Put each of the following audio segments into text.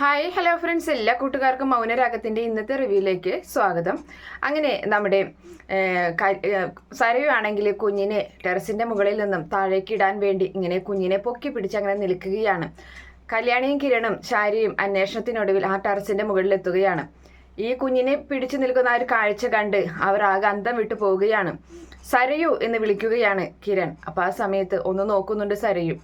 Hi hello friends, എല്ലാ കൂട്ടുകാർക്കും മൗനരാഗത്തിൻ്റെ ഇന്നത്തെ റിവ്യൂയിലേക്ക് സ്വാഗതം. അങ്ങനെ നമ്മുടെ സരയുവാണെങ്കിൽ കുഞ്ഞിനെ ടെറസിൻ്റെ മുകളിൽ നിന്നും താഴേക്ക് ഇടാൻ വേണ്ടി ഇങ്ങനെ കുഞ്ഞിനെ പൊക്കി പിടിച്ച് അങ്ങനെ നിൽക്കുകയാണ്. കല്യാണിയും കിരണും ശാരിയും അന്വേഷണത്തിനൊടുവിൽ ആ ടെറസിൻ്റെ മുകളിലെത്തുകയാണ്. ഈ കുഞ്ഞിനെ പിടിച്ചു നിൽക്കുന്ന ആ ഒരു കാഴ്ച കണ്ട് അവർ ആകെ അന്തം വിട്ടു പോവുകയാണ്. സരയു എന്ന് വിളിക്കുകയാണ് കിരൺ. അപ്പോൾ ആ സമയത്ത് ഒന്ന് നോക്കുന്നുണ്ട് സരയു.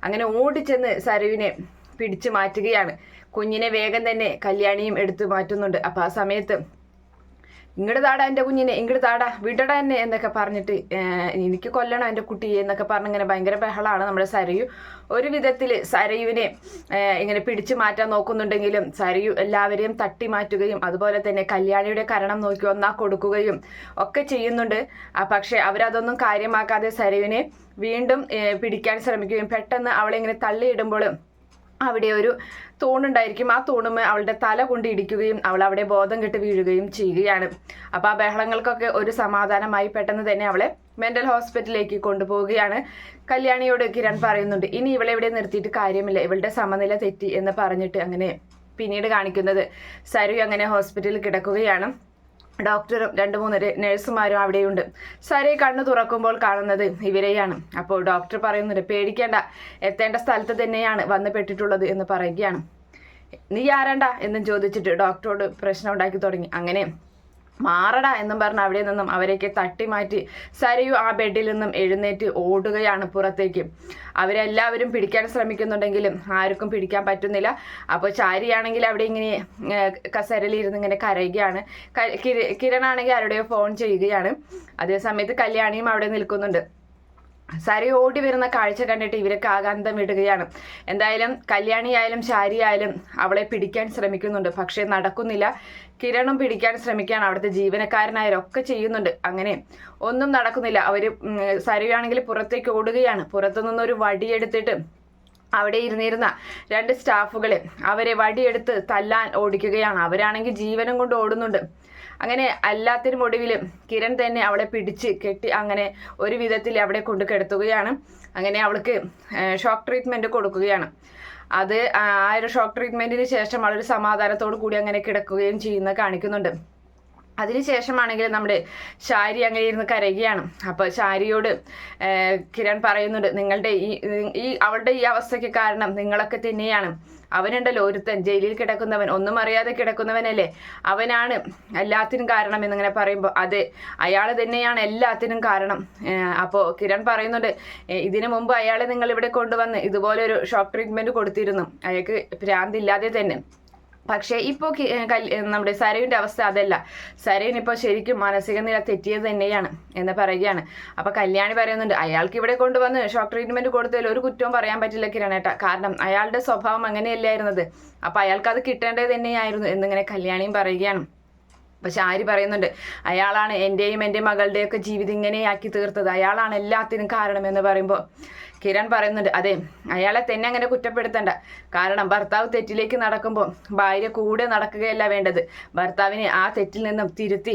അങ്ങനെ ഓടിച്ചെന്ന് സരയുവിനെ പിടിച്ചു മാറ്റുകയാണ്. കുഞ്ഞിനെ വേഗം തന്നെ കല്യാണിയും എടുത്തു മാറ്റുന്നുണ്ട്. അപ്പം ആ സമയത്ത് ഇങ്ങോട്ട് താടാ എൻ്റെ കുഞ്ഞിനെ, ഇങ്ങോട്ട് താടാ, വിടടാ എന്നെ എന്നൊക്കെ പറഞ്ഞിട്ട് എനിക്ക് കൊല്ലണം എൻ്റെ കുട്ടിയെ എന്നൊക്കെ പറഞ്ഞിങ്ങനെ ഭയങ്കര ബഹളമാണ് നമ്മുടെ സരയു. ഒരു വിധത്തിൽ സരയുവിനെ ഇങ്ങനെ പിടിച്ചു മാറ്റാൻ നോക്കുന്നുണ്ടെങ്കിലും സരയു എല്ലാവരെയും തട്ടി മാറ്റുകയും അതുപോലെ തന്നെ കല്യാണിയുടെ കരണം നോക്കി ഒന്നാ കൊടുക്കുകയും ഒക്കെ ചെയ്യുന്നുണ്ട്. പക്ഷേ അവരതൊന്നും കാര്യമാക്കാതെ സരയുവിനെ വീണ്ടും പിടിക്കാൻ ശ്രമിക്കുകയും പെട്ടെന്ന് അവളെ ഇങ്ങനെ തള്ളിയിടുമ്പോൾ അവിടെ ഒരു തൂണുണ്ടായിരിക്കും. ആ തൂണുമേ അവളുടെ തല കൊണ്ട് ഇടിക്കുകയും അവൾ അവിടെ ബോധം കെട്ട് വീഴുകയും ചെയ്യുകയാണ്. അപ്പോൾ ആ ബഹളങ്ങൾക്കൊക്കെ ഒരു സമാധാനമായി പെട്ടെന്ന് തന്നെ അവളെ മെൻ്റൽ ഹോസ്പിറ്റലിലേക്ക് കൊണ്ടുപോവുകയാണ്. കല്യാണിയോട് കിരൺ പറയുന്നുണ്ട്, ഇനി ഇവളെ ഇവിടെ നിർത്തിയിട്ട് കാര്യമില്ല, ഇവളുടെ സമനില തെറ്റി എന്ന് പറഞ്ഞിട്ട് അങ്ങനെ പിന്നീട് കാണിക്കുന്നത് സരു അങ്ങനെ ഹോസ്പിറ്റലിൽ കിടക്കുകയാണ്. ഡോക്ടറും 2-3 നഴ്സുമാരും അവിടെയുണ്ട്. സരി കണ്ണു തുറക്കുമ്പോൾ കാണുന്നത് ഇവരെയാണ്. അപ്പോൾ ഡോക്ടർ പറയുന്നുണ്ട്, പേടിക്കേണ്ട, എത്തേണ്ട സ്ഥലത്ത് തന്നെയാണ് വന്ന് പെട്ടിട്ടുള്ളത് എന്ന് പറയുകയാണ്. നീ ആരണ്ട എന്നും ചോദിച്ചിട്ട് ഡോക്ടറോട് പ്രശ്നം ഉണ്ടാക്കി തുടങ്ങി. അങ്ങനെ മാറടാ എന്നും പറഞ്ഞ് അവിടെ നിന്നും അവരെയൊക്കെ തട്ടി മാറ്റി സരയു ആ ബെഡിൽ നിന്നും എഴുന്നേറ്റ് ഓടുകയാണ് പുറത്തേക്ക്. അവരെല്ലാവരും പിടിക്കാൻ ശ്രമിക്കുന്നുണ്ടെങ്കിലും ആർക്കും പിടിക്കാൻ പറ്റുന്നില്ല. അപ്പോൾ ചാരിയാണെങ്കിൽ അവിടെ ഇങ്ങനെ കസേരയിലിരുന്ന് ഇങ്ങനെ കരയുകയാണ്. കിരണാണെങ്കിൽ ആരുടെയോ ഫോൺ ചെയ്യുകയാണ്. അതേ സമയത്ത് കല്യാണിയും അവിടെ നിൽക്കുന്നുണ്ട്. സരി ഓടി വരുന്ന കാഴ്ച കണ്ടിട്ട് ഇവരൊക്കെ ആകാന്തം വിടുകയാണ്. എന്തായാലും കല്യാണിയായാലും ശാരിയായാലും അവളെ പിടിക്കാൻ ശ്രമിക്കുന്നുണ്ട്, പക്ഷേ നടക്കുന്നില്ല. കിരണും പിടിക്കാൻ ശ്രമിക്കുകയാണ്, അവിടുത്തെ ജീവനക്കാരനായാലും ഒക്കെ ചെയ്യുന്നുണ്ട്. അങ്ങനെ ഒന്നും നടക്കുന്നില്ല. സരിയാണെങ്കിൽ പുറത്തേക്ക് ഓടുകയാണ്. പുറത്തു നിന്നൊരു വടിയെടുത്തിട്ട് അവിടെ ഇരുന്നിരുന്ന 2 സ്റ്റാഫുകളെ അവരെ വടിയെടുത്ത് തല്ലാൻ ഓടിക്കുകയാണ്. അവരാണെങ്കിൽ ജീവനും കൊണ്ട് ഓടുന്നുണ്ട്. അങ്ങനെ എല്ലാത്തിനും ഒടുവിൽ കിരൺ തന്നെ അവളെ പിടിച്ച് കെട്ടി അങ്ങനെ ഒരു വിധത്തിൽ അവിടെ കൊണ്ട് കിടത്തുകയാണ്. അങ്ങനെ അവൾക്ക് ഷോക്ക് ട്രീറ്റ്മെൻറ്റ് കൊടുക്കുകയാണ്. അത് ആ ഒരു ഷോക്ക് ട്രീറ്റ്മെൻറ്റിന് ശേഷം അവളൊരു സമാധാനത്തോടു കൂടി അങ്ങനെ കിടക്കുകയും ചെയ്യുന്ന കാണിക്കുന്നുണ്ട്. അതിനുശേഷമാണെങ്കിൽ നമ്മുടെ ശാരി അങ്ങനെ ഇരുന്ന് കരയുകയാണ്. അപ്പോൾ ശാരിയോട് കിരൺ പറയുന്നുണ്ട്, നിങ്ങളുടെ അവളുടെ ഈ അവസ്ഥയ്ക്ക് കാരണം നിങ്ങളൊക്കെ തന്നെയാണ്. അവനുണ്ടല്ലോ ഒരുത്തൻ ജയിലിൽ കിടക്കുന്നവൻ, ഒന്നും അറിയാതെ കിടക്കുന്നവനല്ലേ, അവനാണ് എല്ലാത്തിനും കാരണം എന്നിങ്ങനെ പറയുമ്പോൾ അതെ, അയാൾ തന്നെയാണ് എല്ലാത്തിനും കാരണം. അപ്പോൾ കിരൺ പറയുന്നുണ്ട്, ഇതിനു മുമ്പ് അയാളെ നിങ്ങൾ ഇവിടെ കൊണ്ടുവന്ന് ഇതുപോലൊരു ഷോക്ക് ട്രീറ്റ്മെൻറ്റ് കൊടുത്തിരുന്നു, അയാൾക്ക് ഭ്രാന്തില്ലാതെ തന്നെ. പക്ഷേ ഇപ്പോൾ നമ്മുടെ സരയുവിൻ്റെ അവസ്ഥ അതല്ല. സരയുൻ ഇപ്പോൾ ശരിക്കും മാനസിക നില തെറ്റിയത് തന്നെയാണ് എന്ന് പറയുകയാണ്. അപ്പോൾ കല്യാണി പറയുന്നുണ്ട്, അയാൾക്ക് ഇവിടെ കൊണ്ടുവന്ന് ഷോക്ക് ട്രീറ്റ്മെൻറ്റ് കൊടുത്തതിൽ ഒരു കുറ്റവും പറയാൻ പറ്റില്ല കിരണേട്ട, കാരണം അയാളുടെ സ്വഭാവം അങ്ങനെയല്ലായിരുന്നത്, അപ്പോൾ അയാൾക്ക് അത് കിട്ടേണ്ടത് തന്നെയായിരുന്നു എന്നിങ്ങനെ കല്യാണിയും പറയുകയാണ്. പക്ഷെ ആര് പറയുന്നുണ്ട്, അയാളാണ് എൻ്റെയും എൻ്റെ മകളുടെയൊക്കെ ജീവിതം ഇങ്ങനെയാക്കി തീർത്തത്, അയാളാണ് എല്ലാത്തിനും കാരണമെന്ന് പറയുമ്പോൾ കിരൺ പറയുന്നുണ്ട്, അതെ, അയാളെ തന്നെ അങ്ങനെ കുറ്റപ്പെടുത്തണ്ട. കാരണം ഭർത്താവ് തെറ്റിലേക്ക് നടക്കുമ്പോൾ ഭാര്യ കൂടെ നടക്കുകയല്ല വേണ്ടത്, ഭർത്താവിനെ ആ തെറ്റിൽ നിന്നും തിരുത്തി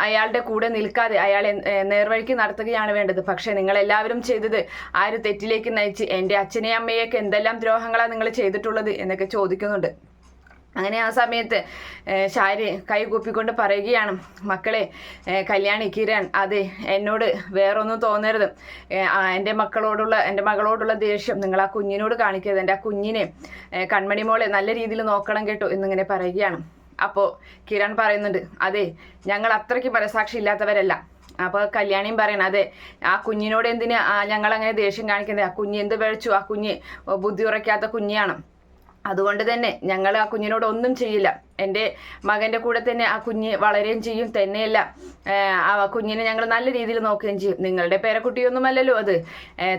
അയാളുടെ കൂടെ നിൽക്കാതെ അയാളെ നേർവഴിക്ക് നടത്തുകയാണ് വേണ്ടത്. പക്ഷെ നിങ്ങളെല്ലാവരും ചെയ്തത് ആ ഒരു തെറ്റിലേക്ക് നയിച്ച് എൻ്റെ അച്ഛനെയും അമ്മയൊക്കെ എന്തെല്ലാം ദ്രോഹങ്ങളാണ് നിങ്ങൾ ചെയ്തിട്ടുള്ളത് എന്നൊക്കെ ചോദിക്കുന്നുണ്ട്. അങ്ങനെ ആ സമയത്ത് ശാരി കൈ കൂപ്പിക്കൊണ്ട് പറയുകയാണ്, മക്കളെ, കല്യാണി, കിരൺ, അതെ, എന്നോട് വേറൊന്നും തോന്നരുത്. എൻ്റെ മകളോടുള്ള ദേഷ്യം നിങ്ങൾ ആ കുഞ്ഞിനോട് കാണിക്കരുത്. എൻ്റെ ആ കുഞ്ഞിനെ, കൺമണി മോളെ, നല്ല രീതിയിൽ നോക്കണം കേട്ടോ എന്നിങ്ങനെ പറയുകയാണ്. അപ്പോൾ കിരൺ പറയുന്നുണ്ട്, അതെ, ഞങ്ങൾ അത്രയ്ക്ക് മനസാക്ഷി ഇല്ലാത്തവരല്ല. അപ്പോൾ കല്യാണിയും പറയണം, അതെ, ആ കുഞ്ഞിനോട് എന്തിനാ ഞങ്ങളങ്ങനെ ദേഷ്യം കാണിക്കുന്നത്, ആ കുഞ്ഞ് എന്ത് പഴിച്ചു, ആ കുഞ്ഞ് ബുദ്ധി ഉറയ്ക്കാത്ത കുഞ്ഞാണ്, അതുകൊണ്ട് തന്നെ ഞങ്ങൾ ആ കുഞ്ഞിനോട് ഒന്നും ചെയ്യില്ല. എൻ്റെ മകൻ്റെ കൂടെ തന്നെ ആ കുഞ്ഞ് വളരുകയും ചെയ്യും, തന്നെയല്ല ആ കുഞ്ഞിനെ ഞങ്ങൾ നല്ല രീതിയിൽ നോക്കുകയും ചെയ്യും. നിങ്ങളുടെ പേരക്കുട്ടിയൊന്നുമല്ലല്ലോ അത്,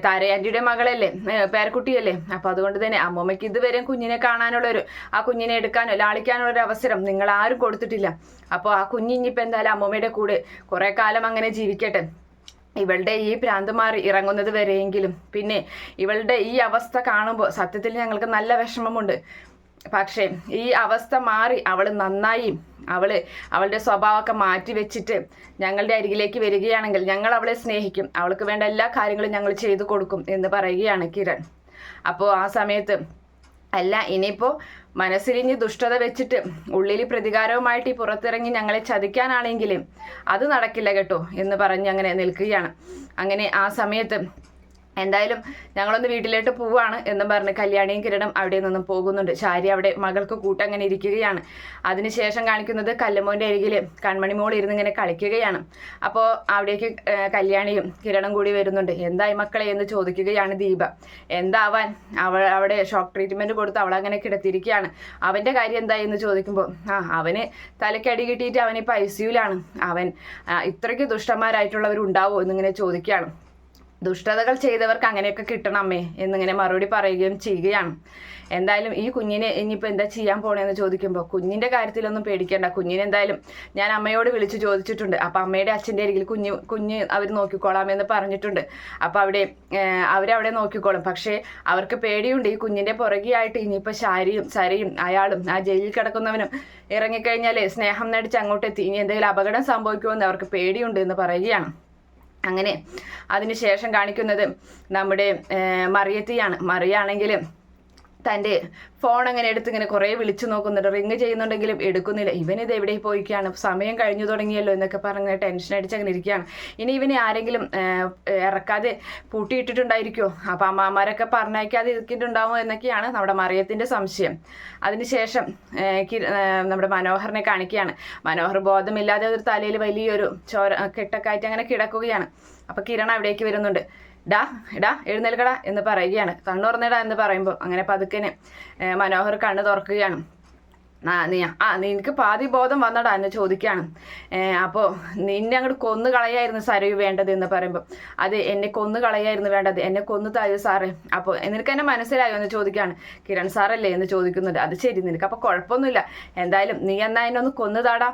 താരയാൻറ്റിയുടെ മകളല്ലേ, പേരക്കുട്ടിയല്ലേ. അപ്പോൾ അതുകൊണ്ട് തന്നെ അമ്മൂമ്മയ്ക്ക് ഇതുവരെയും കുഞ്ഞിനെ കാണാനുള്ളൊരു, ആ കുഞ്ഞിനെ എടുക്കാനോ ലാളിക്കാനുള്ളൊരു അവസരം നിങ്ങൾ ആരും കൊടുത്തിട്ടില്ല. അപ്പോൾ ആ കുഞ്ഞിപ്പോൾ എന്തായാലും അമ്മൂമ്മയുടെ കൂടെ കുറേ കാലം അങ്ങനെ ജീവിക്കട്ടെ. ഇവളുടെ ഈ ഭ്രാന്ത് മാറി ഇറങ്ങുന്നത് വരെയെങ്കിലും. പിന്നെ ഇവളുടെ ഈ അവസ്ഥ കാണുമ്പോൾ സത്യത്തിൽ ഞങ്ങൾക്ക് നല്ല വിഷമമുണ്ട്. പക്ഷേ ഈ അവസ്ഥ മാറി അവൾ നന്നായി അവളുടെ സ്വഭാവമൊക്കെ മാറ്റി വെച്ചിട്ട് ഞങ്ങളുടെ അരികിലേക്ക് വരികയാണെങ്കിൽ ഞങ്ങൾ അവളെ സ്നേഹിക്കും, അവൾക്ക് വേണ്ട എല്ലാ കാര്യങ്ങളും ഞങ്ങൾ ചെയ്തു കൊടുക്കും എന്ന് പറയുകയാണ് കിരൺ. അപ്പോൾ ആ സമയത്ത് അല്ല ഇനിയിപ്പോൾ മനസ്സിലിഞ്ഞ് ദുഷ്ടത വെച്ചിട്ട് ഉള്ളിൽ പ്രതികാരവുമായിട്ട് ഈ പുറത്തിറങ്ങി ഞങ്ങളെ ചതിക്കാനാണെങ്കിൽ അത് നടക്കില്ല കേട്ടോ എന്ന് പറഞ്ഞ് അങ്ങനെ നിൽക്കുകയാണ്. അങ്ങനെ ആ സമയത്ത് എന്തായാലും ഞങ്ങളൊന്ന് വീട്ടിലോട്ട് പോവാണ് എന്നും പറഞ്ഞ് കല്യാണിയും കിരണും അവിടെ നിന്നും പോകുന്നുണ്ട്. ശാരി അവിടെ മകൾക്ക് കൂട്ടങ്ങനെ ഇരിക്കുകയാണ്. അതിനുശേഷം കാണിക്കുന്നത് കല്ലമ്മോൻ്റെ അരികിൽ കൺമണി മോൾ ഇരുന്ന് ഇങ്ങനെ കളിക്കുകയാണ്. അപ്പോൾ അവിടേക്ക് കല്യാണിയും കിരണും കൂടി വരുന്നുണ്ട്. എന്തായി മക്കളെ എന്ന് ചോദിക്കുകയാണ് ദീപ. എന്താവാൻ, അവിടെ ഷോക്ക് ട്രീറ്റ്മെൻറ്റ് കൊടുത്ത് അവളങ്ങനെ കിടത്തിയിരിക്കുകയാണ്. അവൻ്റെ കാര്യം എന്തായി എന്ന് ചോദിക്കുമ്പോൾ അവന് തലക്കടി കിട്ടിയിട്ട് അവനിപ്പോൾ ICUലാണ്. അവൻ ഇത്രയ്ക്ക് ദുഷ്ടന്മാരായിട്ടുള്ളവരുണ്ടാവോ എന്നിങ്ങനെ ചോദിക്കുകയാണ്. ദുഷ്ടതകൾ ചെയ്തവർക്ക് അങ്ങനെയൊക്കെ കിട്ടണം അമ്മേ എന്നിങ്ങനെ മറുപടി പറയുകയും ചെയ്യുകയാണ്. എന്തായാലും ഈ കുഞ്ഞിനെ ഇനിയിപ്പോൾ എന്താ ചെയ്യാൻ പോണേന്ന് ചോദിക്കുമ്പോൾ കുഞ്ഞിൻ്റെ കാര്യത്തിലൊന്നും പേടിക്കേണ്ട. കുഞ്ഞിനെ എന്തായാലും ഞാൻ അമ്മയോട് വിളിച്ച് ചോദിച്ചിട്ടുണ്ട്. അപ്പോൾ അമ്മയുടെ അച്ഛൻ്റെ അരികിൽ കുഞ്ഞ് അവർ നോക്കിക്കോളാമെന്ന് പറഞ്ഞിട്ടുണ്ട്. അപ്പോൾ അവരവിടെ നോക്കിക്കോളും. പക്ഷേ അവർക്ക് പേടിയുണ്ട്. ഈ കുഞ്ഞിൻ്റെ പുറകെയായിട്ട് ഇനിയിപ്പോൾ ശാരിയും സരയും അയാളും ആ ജയിലിൽ കിടക്കുന്നവനും ഇറങ്ങിക്കഴിഞ്ഞാൽ സ്നേഹം നടിച്ച് അങ്ങോട്ടെത്തി ഇനി എന്തെങ്കിലും അപകടം സംഭവിക്കുമെന്ന് അവർക്ക് പേടിയുണ്ട് എന്ന് പറയുകയാണ്. അങ്ങനെ അതിനുശേഷം കാണിക്കുന്നത് നമ്മുടെ മറിയത്തെയാണ്. മറിയാണെങ്കിൽ തൻ്റെ ഫോൺ അങ്ങനെ എടുത്ത് ഇങ്ങനെ കുറേ വിളിച്ചു നോക്കുന്നുണ്ട്. റിങ് ചെയ്യുന്നുണ്ടെങ്കിലും എടുക്കുന്നില്ല. ഇവനിത് എവിടെ പോയിക്കുകയാണ്, സമയം കഴിഞ്ഞു തുടങ്ങിയല്ലോ എന്നൊക്കെ പറഞ്ഞ് ടെൻഷൻ അടിച്ച് അങ്ങനെ ഇരിക്കുകയാണ്. ഇനി ഇവനെ ആരെങ്കിലും ഇറക്കാതെ പൂട്ടിയിട്ടിട്ടുണ്ടായിരിക്കുമോ, അപ്പോൾ അമ്മമാരൊക്കെ പറഞ്ഞയക്കാതെ ഇരിക്കിയിട്ടുണ്ടാവുമോ എന്നൊക്കെയാണ് നമ്മുടെ മറിയത്തിൻ്റെ സംശയം. അതിനുശേഷം നമ്മുടെ മനോഹറിനെ കാണിക്കുകയാണ്. മനോഹർ ബോധമില്ലാതെ ഒരു തലയിൽ വലിയൊരു കെട്ടൊക്കെ ആയിട്ട് അങ്ങനെ കിടക്കുകയാണ്. അപ്പോൾ കിരൺ അവിടേക്ക് വരുന്നുണ്ട്. എടാ എഴുന്നേൽക്കടാ എന്ന് പറയുകയാണ്. കണ്ണുറന്നിടാ എന്ന് പറയുമ്പോൾ അങ്ങനെ പതുക്കനെ മനോഹർ കണ്ണ് തുറക്കുകയാണ്. നിനക്ക് പാതി ബോധം വന്നടാ എന്ന് ചോദിക്കുകയാണ്. അപ്പോൾ നിന്നെ അങ്ങോട്ട് കൊന്നു കളയായിരുന്നു സരയു വേണ്ടത് എന്ന് പറയുമ്പോൾ അത് എന്നെ കൊന്നു കളയായിരുന്നു വേണ്ടത്, എന്നെ കൊന്നു തായോ സാറേ. അപ്പോൾ നിനക്ക് എന്നെ മനസ്സിലായോ എന്ന് ചോദിക്കുകയാണ്. കിരൺ സാറല്ലേ എന്ന് ചോദിക്കുന്നുണ്ട്. അത് ശരി, നിനക്ക് അപ്പോൾ കുഴപ്പമൊന്നുമില്ല. എന്തായാലും നീ എന്നാ എന്നെ ഒന്ന് കൊന്നുതാടാ,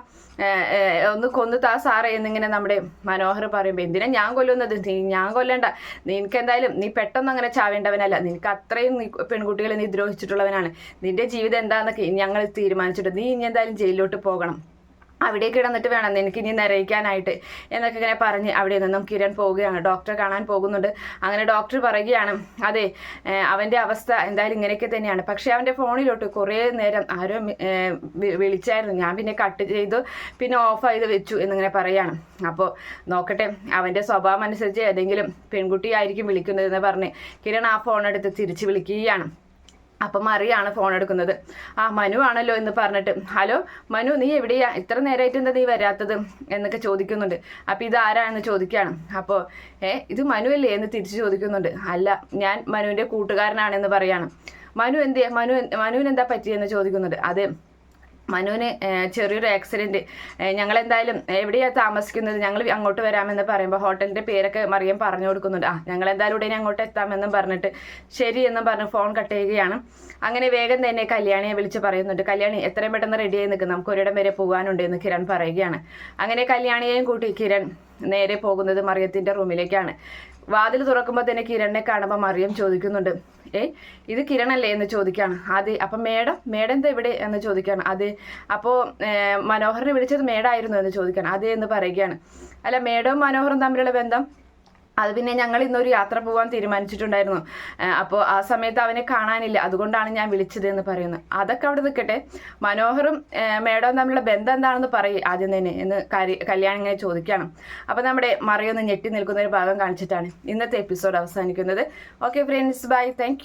ഒന്ന് കൊന്നു താ സാറേ എന്നിങ്ങനെ നമ്മുടെ മനോഹർ പറയുമ്പോൾ എന്തിനാ ഞാൻ കൊല്ലുന്നത്, ഞാൻ കൊല്ലണ്ട, നിനക്ക് എന്തായാലും നീ പെട്ടെന്ന് അങ്ങനെ ചാവേണ്ടവനല്ല, നിനക്ക് അത്രയും പെൺകുട്ടികളെ നീ ദ്രോഹിച്ചിട്ടുള്ളവനാണ്, നിന്റെ ജീവിതം എന്താണെന്നൊക്കെ ഞങ്ങൾ തീരുമാനിച്ചിട്ട് നീ ഇനി എന്തായാലും ജയിലിലോട്ട് പോകണം, അവിടെ കിടന്നിട്ട് വേണം നിനക്ക് ഇനി നിറയിക്കാനായിട്ട് എന്നൊക്കെ ഇങ്ങനെ പറഞ്ഞ് അവിടെ നിന്നും കിരൺ പോവുകയാണ്. ഡോക്ടറെ കാണാൻ പോകുന്നുണ്ട്. അങ്ങനെ ഡോക്ടർ പറയുകയാണ് അതെ അവൻ്റെ അവസ്ഥ എന്തായാലും ഇങ്ങനെയൊക്കെ തന്നെയാണ്. പക്ഷേ അവൻ്റെ ഫോണിലോട്ട് കുറേ നേരം ആരോ വിളിച്ചായിരുന്നു, ഞാൻ പിന്നെ കട്ട് ചെയ്തു പിന്നെ ഓഫ് ചെയ്ത് വെച്ചു എന്നിങ്ങനെ പറയാണ്. അപ്പോൾ നോക്കട്ടെ, അവൻ്റെ സ്വഭാവം അനുസരിച്ച് ഏതെങ്കിലും പെൺകുട്ടിയായിരിക്കും വിളിക്കുന്നതെന്ന് പറഞ്ഞ് കിരൺ ആ ഫോൺ എടുത്ത് തിരിച്ച് വിളിക്കുകയാണ്. അപ്പം മറിയാണ് ഫോൺ എടുക്കുന്നത്. മനു ആണല്ലോ എന്ന് പറഞ്ഞിട്ട് ഹലോ മനു, നീ എവിടെയാ, ഇത്ര നേരമായിട്ട് എന്താ നീ വരാത്തത് എന്നൊക്കെ ചോദിക്കുന്നുണ്ട്. അപ്പോൾ ഇത് ആരാണെന്ന് ചോദിക്കുകയാണ്. അപ്പോൾ ഇത് മനു അല്ലേ എന്ന് തിരിച്ച് ചോദിക്കുന്നുണ്ട്. അല്ല, ഞാൻ മനുവിൻ്റെ കൂട്ടുകാരനാണെന്ന് പറയാണ്. മനുവിന് എന്താ പറ്റിയെന്ന് ചോദിക്കുന്നുണ്ട്. അത് മനുവിന് ചെറിയൊരു ആക്സിഡൻറ്റ്, ഞങ്ങളെന്തായാലും എവിടെയാണ് താമസിക്കുന്നത്, ഞങ്ങൾ അങ്ങോട്ട് വരാമെന്ന് പറയുമ്പോൾ ഹോട്ടലിൻ്റെ പേരൊക്കെ മറിയം പറഞ്ഞു കൊടുക്കുന്നുണ്ട്. ഞങ്ങളെന്തായാലും ഉടനെ അങ്ങോട്ട് എത്താമെന്നും പറഞ്ഞിട്ട് ശരി എന്നും പറഞ്ഞ് ഫോൺ കട്ട് ചെയ്യുകയാണ്. അങ്ങനെ വേഗം തന്നെ കല്യാണിയെ വിളിച്ച് പറയുന്നുണ്ട്. കല്യാണി എത്രയും പെട്ടെന്ന് റെഡിയായി നിൽക്കും, നമുക്ക് ഒരിടം വരെ പോകാനുണ്ട് എന്ന് കിരൺ പറയുകയാണ്. അങ്ങനെ കല്യാണിയെയും കൂട്ടി കിരൺ നേരെ പോകുന്നത് മറിയത്തിൻ്റെ റൂമിലേക്കാണ്. വാതിൽ തുറക്കുമ്പോൾ തന്നെ കിരണിനെ കാണുമ്പോൾ മറിയം ചോദിക്കുന്നുണ്ട്, ഇത് കിരണല്ലേ എന്ന് ചോദിക്കുകയാണ്. അതെ. അപ്പം മേഡം എന്താ ഇവിടെ എന്ന് ചോദിക്കുകയാണ്. അതെ. അപ്പോൾ മനോഹറിനെ വിളിച്ചത് മേഡായിരുന്നു എന്ന് ചോദിക്കുകയാണ്. അതെ എന്ന് പറയുകയാണ്. അല്ല, മേഡവും മനോഹറും തമ്മിലുള്ള ബന്ധം അത് പിന്നെ ഞങ്ങൾ ഇന്നൊരു യാത്ര പോകാൻ തീരുമാനിച്ചിട്ടുണ്ടായിരുന്നു, അപ്പോൾ ആ സമയത്ത് അവനെ കാണാനില്ല, അതുകൊണ്ടാണ് ഞാൻ വിളിച്ചത് എന്ന് പറയുന്നു. അതൊക്കെ അവിടെ നിൽക്കട്ടെ, മനോഹറും മേഡവും തമ്മിലുള്ള ബന്ധം എന്താണെന്ന് പറയും ആദ്യം തന്നെ എന്ന് കല്യാണം ഇങ്ങനെ ചോദിക്കണം. അപ്പോൾ നമ്മുടെ മറിയൊന്ന് ഞെട്ടി നിൽക്കുന്ന ഒരു ഭാഗം കാണിച്ചിട്ടാണ് ഇന്നത്തെ എപ്പിസോഡ് അവസാനിക്കുന്നത്. Okay friends, by, thank